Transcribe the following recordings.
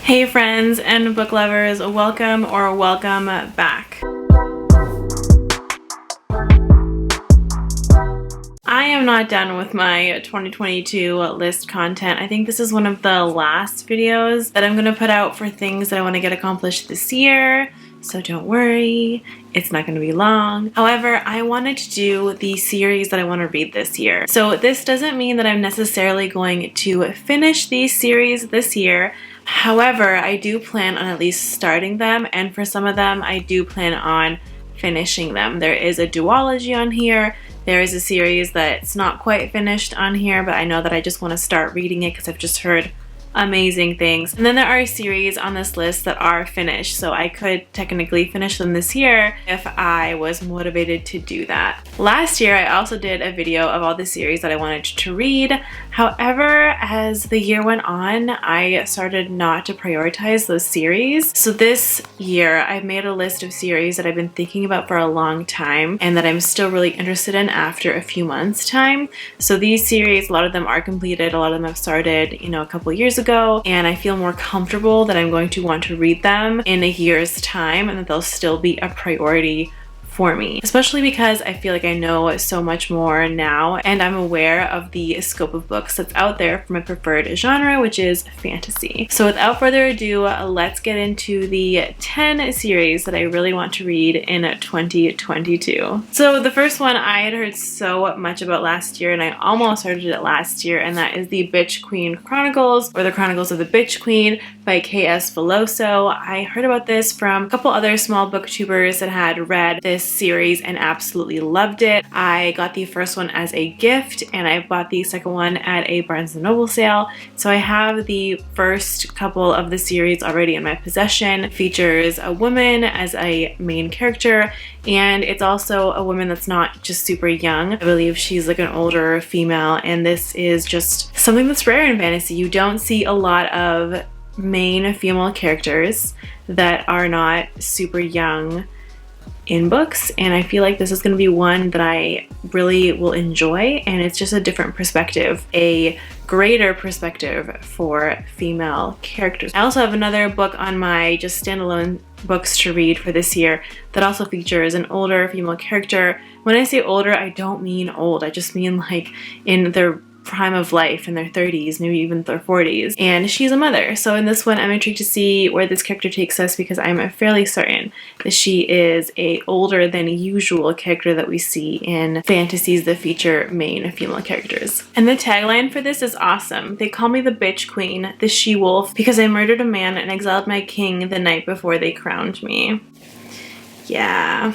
Hey friends and book lovers, welcome back. I am not done with my 2022 list content. I think this is one of the last videos that I'm going to put out for things that I want to get accomplished this year. So don't worry, it's not going to be long. However, I wanted to do the series that I want to read this year. So this doesn't mean that I'm necessarily going to finish these series this year. However, I do plan on at least starting them, and for some of them, I do plan on finishing them. There is a duology on here. There is a series that's not quite finished on here, but I know that I just want to start reading it because I've just heard amazing things. And then there are series on this list that are finished, so I could technically finish them this year if I was motivated to do that. Last year I also did a video of all the series that I wanted to read. However, as the year went on, I started not to prioritize those series. So this year I've made a list of series that I've been thinking about for a long time and that I'm still really interested in after a few months time. So these series, a lot of them are completed, a lot of them have started, a couple years ago, and I feel more comfortable that I'm going to want to read them in a year's time and that they'll still be a priority for me, especially because I feel like I know so much more now and I'm aware of the scope of books that's out there for my preferred genre, which is fantasy. So without further ado, let's get into the 10 series that I really want to read in 2022. So the first one I had heard so much about last year, and I almost started it last year, and that is the Bitch Queen Chronicles, or the Chronicles of the Bitch Queen by K.S. Veloso. I heard about this from a couple other small booktubers that had read this series and absolutely loved it. I got the first one as a gift and I bought the second one at a Barnes & Noble sale. So I have the first couple of the series already in my possession. It features a woman as a main character, and it's also a woman that's not just super young. I believe she's like an older female, and this is just something that's rare in fantasy. You don't see a lot of main female characters that are not super young in books, and I feel like this is going to be one that I really will enjoy, and it's just a different perspective, a greater perspective for female characters. I also have another book on my just standalone books to read for this year that also features an older female character. When I say older, I don't mean old, I just mean like in their prime of life, in their 30s, maybe even their 40s, and she's a mother. So in this one I'm intrigued to see where this character takes us, because I'm fairly certain that she is a older than usual character that we see in fantasies that feature main female characters. And the tagline for this is awesome. They call me the Bitch Queen, the she-wolf, because I murdered a man and exiled my king the night before they crowned me. Yeah,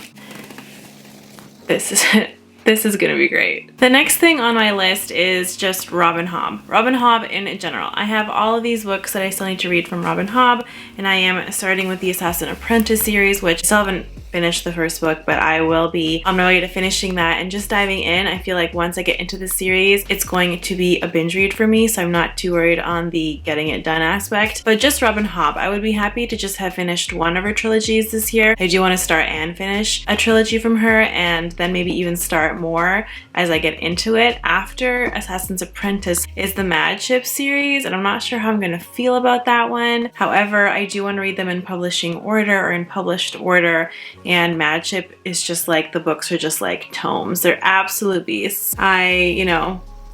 this is it. This is gonna be great. The next thing on my list is just Robin Hobb. Robin Hobb in general. I have all of these books that I still need to read from Robin Hobb, and I am starting with the Assassin Apprentice series, which I still haven't finished the first book, but I will be on my way to finishing that and just diving in. I feel like once I get into the series, it's going to be a binge read for me, so I'm not too worried on the getting it done aspect. But just Robin Hobb, I would be happy to just have finished one of her trilogies this year. I do want to start and finish a trilogy from her, and then maybe even start more as I get into it. After Assassin's Apprentice is the Mad Ship series, and I'm not sure how I'm going to feel about that one. However, I do want to read them in publishing order or in published order, and Mad Ship is just like, the books are just like tomes. They're absolute beasts.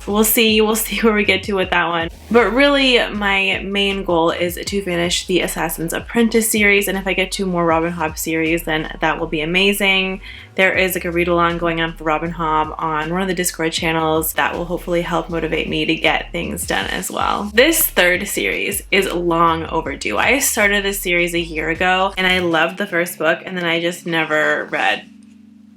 We'll see where we get to with that one. But really, my main goal is to finish the Assassin's Apprentice series, and if I get to more Robin Hobb series, then that will be amazing. There is like a read-along going on for Robin Hobb on one of the Discord channels that will hopefully help motivate me to get things done as well. This third series is long overdue. I started this series a year ago, and I loved the first book, and then I just never read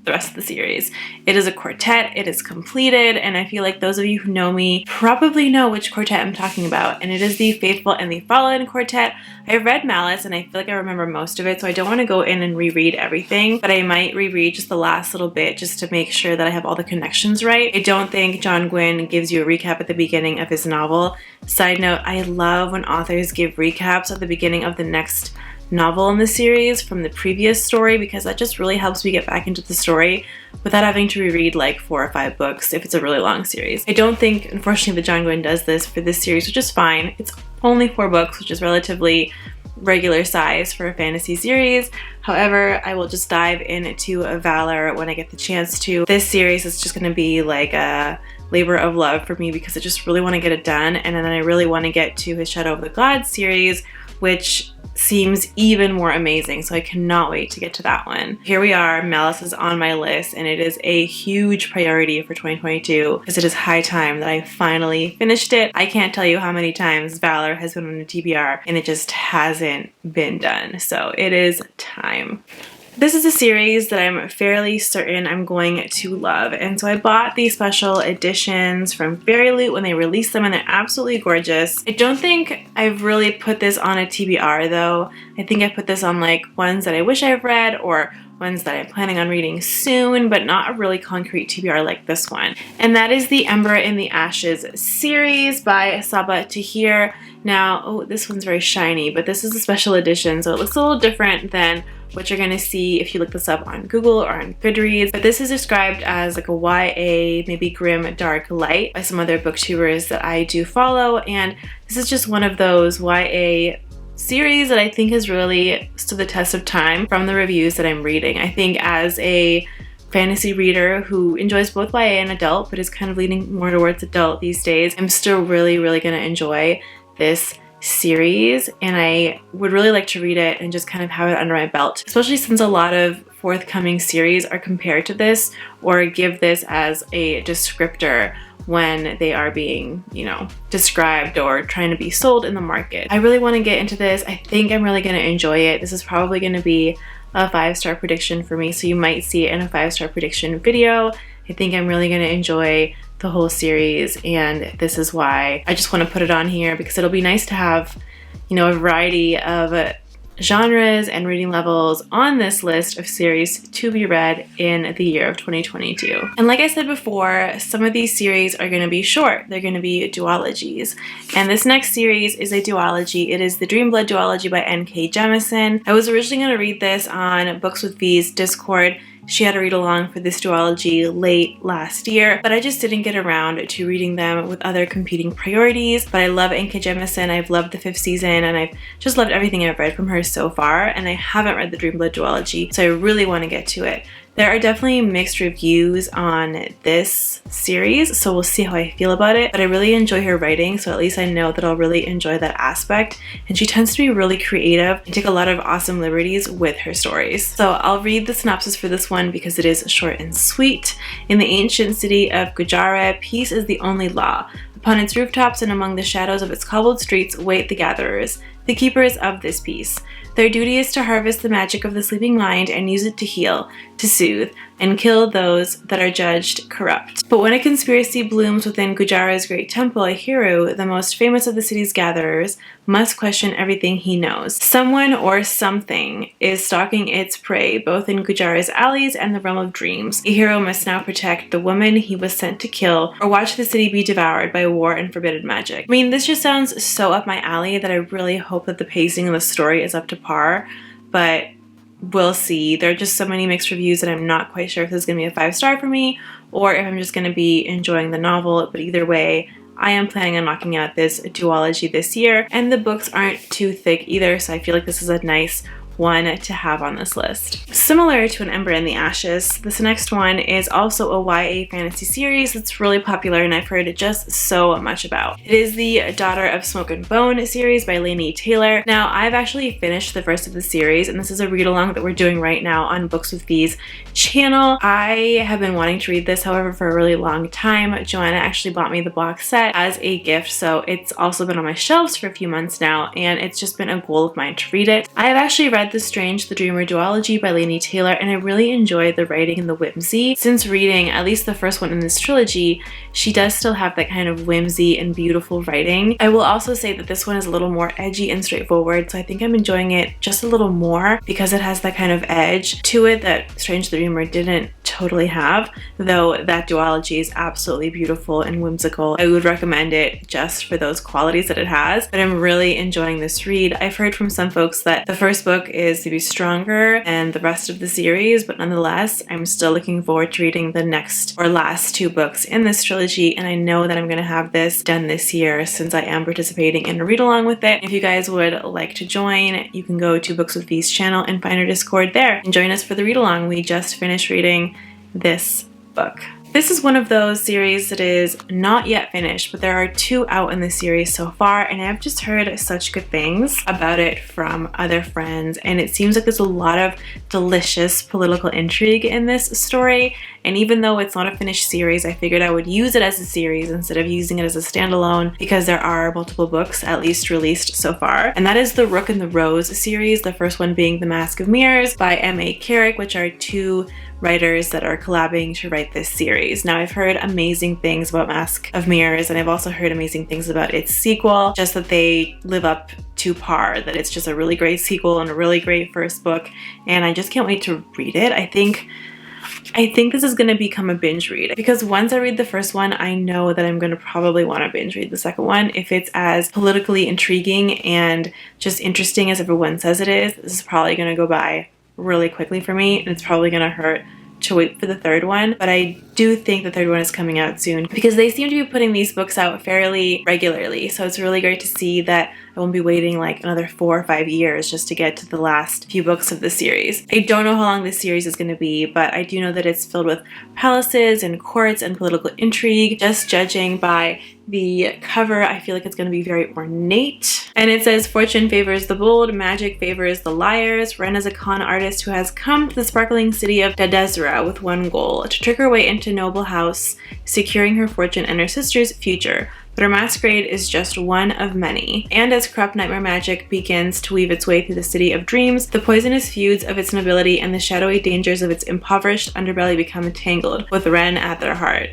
the rest of the series. It is a quartet, it is completed, and I feel like those of you who know me probably know which quartet I'm talking about, and it is the Faithful and the Fallen quartet. I read Malice and I feel like I remember most of it, so I don't want to go in and reread everything, but I might reread just the last little bit just to make sure that I have all the connections right. I don't think John Gwynne gives you a recap at the beginning of his novel. Side note, I love when authors give recaps at the beginning of the next novel in the series from the previous story, because that just really helps me get back into the story without having to reread like 4 or 5 books if it's a really long series. I don't think, unfortunately, that John Gwynne does this for this series, which is fine. It's only 4 books, which is relatively regular size for a fantasy series. However, I will just dive into Valor when I get the chance to. This series is just going to be like a labor of love for me because I just really want to get it done, and then I really want to get to his Shadow of the Gods series, which seems even more amazing, so I cannot wait to get to that one. Here we are, Malice is on my list, and it is a huge priority for 2022 because it is high time that I finally finished it. I can't tell you how many times Valor has been on a TBR and it just hasn't been done, so it is time. This is a series that I'm fairly certain I'm going to love, and so I bought these special editions from Fairy Loot when they released them, and they're absolutely gorgeous. I don't think I've really put this on a TBR though. I think I put this on like ones that I wish I've read or ones that I'm planning on reading soon, but not a really concrete TBR like this one. And that is the Ember in the Ashes series by Sabaa Tahir. Now, oh, this one's very shiny, but this is a special edition, so it looks a little different than what you're gonna see if you look this up on Google or on Goodreads. But this is described as like a YA, maybe grim, dark, light by some other booktubers that I do follow, and this is just one of those YA series that I think has really stood the test of time from the reviews that I'm reading. I think as a fantasy reader who enjoys both YA and adult, but is kind of leaning more towards adult these days, I'm still really gonna enjoy this series, and I would really like to read it and just kind of have it under my belt, especially since a lot of forthcoming series are compared to this or give this as a descriptor when they are being, you know, described or trying to be sold in the market. I really want to get into this. I think I'm really going to enjoy it. This is probably going to be a 5-star prediction for me, so you might see it in a 5-star prediction video. I think I'm really going to enjoy the whole series, and this is why I just want to put it on here, because it'll be nice to have, you know, a variety of genres and reading levels on this list of series to be read in the year of 2022. And like I said before, some of these series are going to be short. They're going to be duologies. And this next series is a duology. It is the Dreamblood duology by N.K. Jemisin. I was originally going to read this on Books with V's Discord. She had a read along for this duology late last year, but I just didn't get around to reading them with other competing priorities. But I love N.K. Jemisin. I've loved the 5th season, and I've just loved everything I've read from her so far, and I haven't read the Dreamblood duology, so I really want to get to it. There are definitely mixed reviews on this series, so we'll see how I feel about it, but I really enjoy her writing, so at least I know that I'll really enjoy that aspect, and she tends to be really creative and take a lot of awesome liberties with her stories. So I'll read the synopsis for this one because it is short and sweet. In the ancient city of Gujarat, peace is the only law. Upon its rooftops and among the shadows of its cobbled streets wait the gatherers, the keepers of this peace. Their duty is to harvest the magic of the sleeping mind and use it to heal, to soothe, and kill those that are judged corrupt. But when a conspiracy blooms within Gujarat's great temple, a hero, the most famous of the city's gatherers, must question everything he knows. Someone or something is stalking its prey, both in Gujarat's alleys and the realm of dreams. A hero must now protect the woman he was sent to kill, or watch the city be devoured by war and forbidden magic. I mean, this just sounds so up my alley that I really hope that the pacing of the story is up to par, but we'll see. There are just so many mixed reviews that I'm not quite sure if this is going to be a 5-star for me or if I'm just going to be enjoying the novel, but either way, I am planning on knocking out this duology this year, and the books aren't too thick either, so I feel like this is a nice one to have on this list. Similar to An Ember in the Ashes, this next one is also a YA fantasy series that's really popular and I've heard just so much about. It is the Daughter of Smoke and Bone series by Laini Taylor. Now, I've actually finished the first of the series, and this is a read-along that we're doing right now on Books with V's channel. I have been wanting to read this, however, for a really long time. Joanna actually bought me the box set as a gift, so it's also been on my shelves for a few months now, and it's just been a goal of mine to read it. I have actually read The Strange, the Dreamer duology by Laini Taylor, and I really enjoyed the writing and the whimsy. Since reading at least the first one in this trilogy, she does still have that kind of whimsy and beautiful writing. I will also say that this one is a little more edgy and straightforward, so I think I'm enjoying it just a little more because it has that kind of edge to it that Strange the Dreamer didn't totally have, though that duology is absolutely beautiful and whimsical. I would recommend it just for those qualities that it has, but I'm really enjoying this read. I've heard from some folks that the first book is maybe stronger than the rest of the series, but nonetheless, I'm still looking forward to reading the next or last 2 books in this trilogy, and I know that I'm going to have this done this year since I am participating in a read along with it. If you guys would like to join, you can go to Books with V's channel and find our Discord there and join us for the read along. We just finished reading this book. This is one of those series that is not yet finished, but there are 2 out in the series so far, and I've just heard such good things about it from other friends, and it seems like there's a lot of delicious political intrigue in this story. And even though it's not a finished series, I figured I would use it as a series instead of using it as a standalone, because there are multiple books at least released so far. And that is the Rook and the Rose series, the first one being The Mask of Mirrors by M.A. Carrick, which are 2 writers that are collabing to write this series. Now, I've heard amazing things about Mask of Mirrors, and I've also heard amazing things about its sequel, just that they live up to par, that it's just a really great sequel and a really great first book, and I just can't wait to read it. I think this is going to become a binge read, because once I read the first one, I know that I'm going to probably want to binge read the second one. If it's as politically intriguing and just interesting as everyone says it is, this is probably going to go by really quickly for me, and it's probably going to hurt to wait for the third one, but I do think the third one is coming out soon because they seem to be putting these books out fairly regularly, so it's really great to see that I won't be waiting like another 4 or 5 years just to get to the last few books of the series. I don't know how long this series is going to be, but I do know that it's filled with palaces and courts and political intrigue. Just judging by the cover, I feel like it's going to be very ornate. And it says, "Fortune favors the bold, magic favors the liars. Ren is a con artist who has come to the sparkling city of Dadezra with one goal, to trick her way into noble house, securing her fortune and her sister's future. But her masquerade is just one of many. And as corrupt nightmare magic begins to weave its way through the city of dreams, the poisonous feuds of its nobility and the shadowy dangers of its impoverished underbelly become entangled, with Ren at their heart."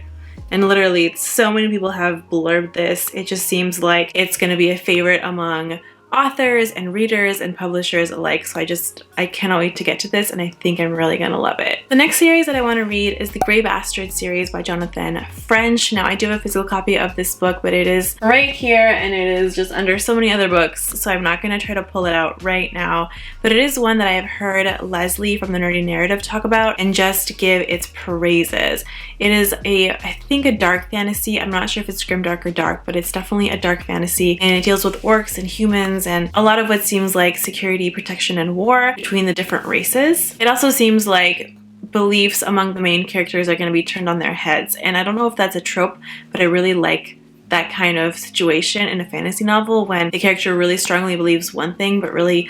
And literally, so many people have blurbed this. It just seems like it's going to be a favorite among authors and readers and publishers alike, so I cannot wait to get to this, and I think I'm really gonna love it. The next series that I want to read is the Grey Bastard series by Jonathan French. Now, I do have a physical copy of this book, but it is right here and it is just under so many other books, so I'm not going to try to pull it out right now, but it is one that I have heard Leslie from the Nerdy Narrative talk about and just give its praises. It is I think a dark fantasy. I'm not sure if it's grimdark or dark, but it's definitely a dark fantasy, and it deals with orcs and humans and a lot of what seems like security, protection, and war between the different races. It also seems like beliefs among the main characters are going to be turned on their heads, and I don't know if that's a trope, but I really like that kind of situation in a fantasy novel when the character really strongly believes one thing, but really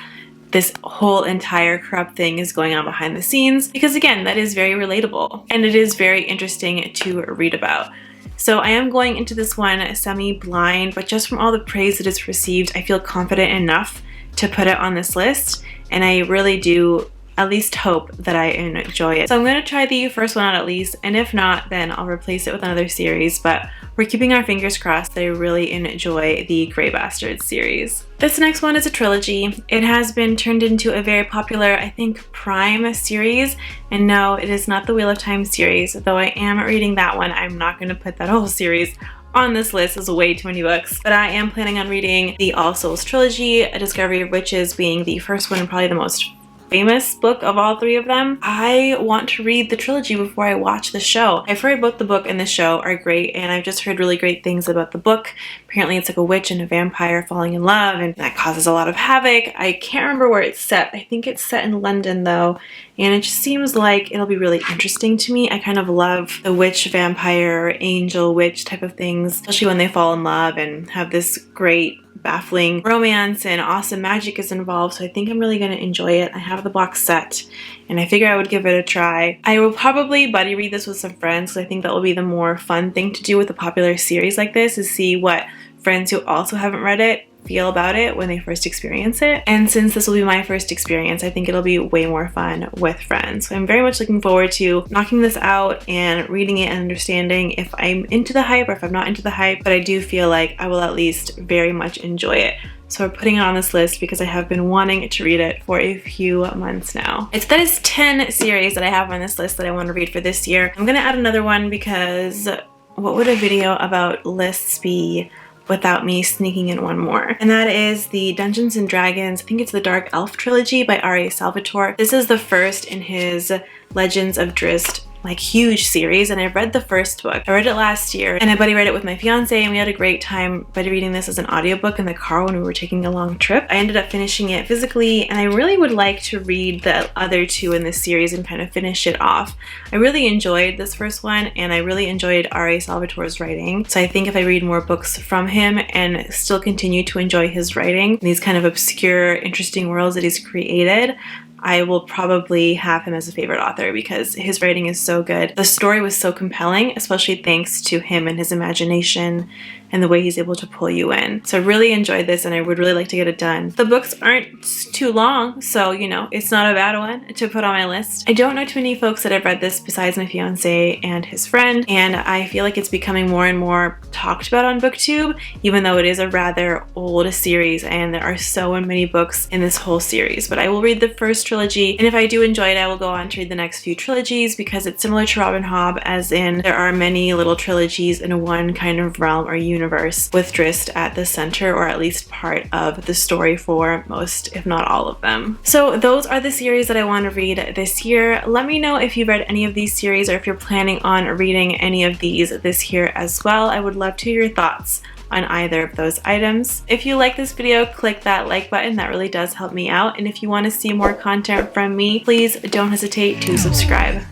this whole entire corrupt thing is going on behind the scenes, because again, that is very relatable and it is very interesting to read about. So I am going into this one semi-blind, but just from all the praise that it's received, I feel confident enough to put it on this list, and I really do at least hope that I enjoy it. So I'm going to try the first one out at least, and if not, then I'll replace it with another series, but we're keeping our fingers crossed that I really enjoy the Grey Bastard series. This next one is a trilogy. It has been turned into a very popular, I think, Prime series, and no, it is not the Wheel of Time series, though I am reading that one. I'm not going to put that whole series on this list, is way too many books, but I am planning on reading the All Souls trilogy, A Discovery of Witches being the first one and probably the most famous book of all 3 of them. I want to read the trilogy before I watch the show. I've heard both the book and the show are great, and I've just heard really great things about the book. Apparently it's like a witch and a vampire falling in love, and that causes a lot of havoc. I can't remember where it's set. I think it's set in London though, and it just seems like it'll be really interesting to me. I kind of love the witch, vampire, angel, witch type of things, especially when they fall in love and have this great baffling romance and awesome magic is involved, so I think I'm really going to enjoy it. I have the box set and I figure I would give it a try. I will probably buddy read this with some friends, because I think that will be the more fun thing to do with a popular series like this, is see what friends who also haven't read it feel about it when they first experience it. And since this will be my first experience, I think it'll be way more fun with friends. So I'm very much looking forward to knocking this out and reading it and understanding if I'm into the hype or if I'm not into the hype, but I do feel like I will at least very much enjoy it. So we're putting it on this list because I have been wanting to read it for a few months now. That is 10 series that I have on this list that I want to read for this year. I'm gonna add another one because what would a video about lists be without me sneaking in one more? And that is the Dungeons and Dragons, I think it's the Dark Elf trilogy by R.A. Salvatore. This is the first in his Legends of Drizzt like huge series, and I've read the first book. I read it last year and my buddy read it with my fiance and we had a great time by reading this as an audiobook in the car when we were taking a long trip. I ended up finishing it physically and I really would like to read the other two in this series and kind of finish it off. I really enjoyed this first one and I really enjoyed R.A. Salvatore's writing. So I think if I read more books from him and still continue to enjoy his writing, these kind of obscure, interesting worlds that he's created, I will probably have him as a favorite author because his writing is so good. The story was so compelling, especially thanks to him and his imagination and the way he's able to pull you in. So I really enjoyed this and I would really like to get it done. The books aren't too long, so you know, it's not a bad one to put on my list. I don't know too many folks that have read this besides my fiance and his friend, and I feel like it's becoming more and more talked about on BookTube, even though it is a rather old series and there are so many books in this whole series. But I will read the first trilogy, and if I do enjoy it, I will go on to read the next few trilogies because it's similar to Robin Hobb, as in there are many little trilogies in one kind of realm or universe with Drizzt at the center, or at least part of the story for most, if not all of them. So those are the series that I want to read this year. Let me know if you've read any of these series or if you're planning on reading any of these this year as well. I would love to hear your thoughts on either of those items. If you like this video, click that like button. That really does help me out. And if you want to see more content from me, please don't hesitate to subscribe.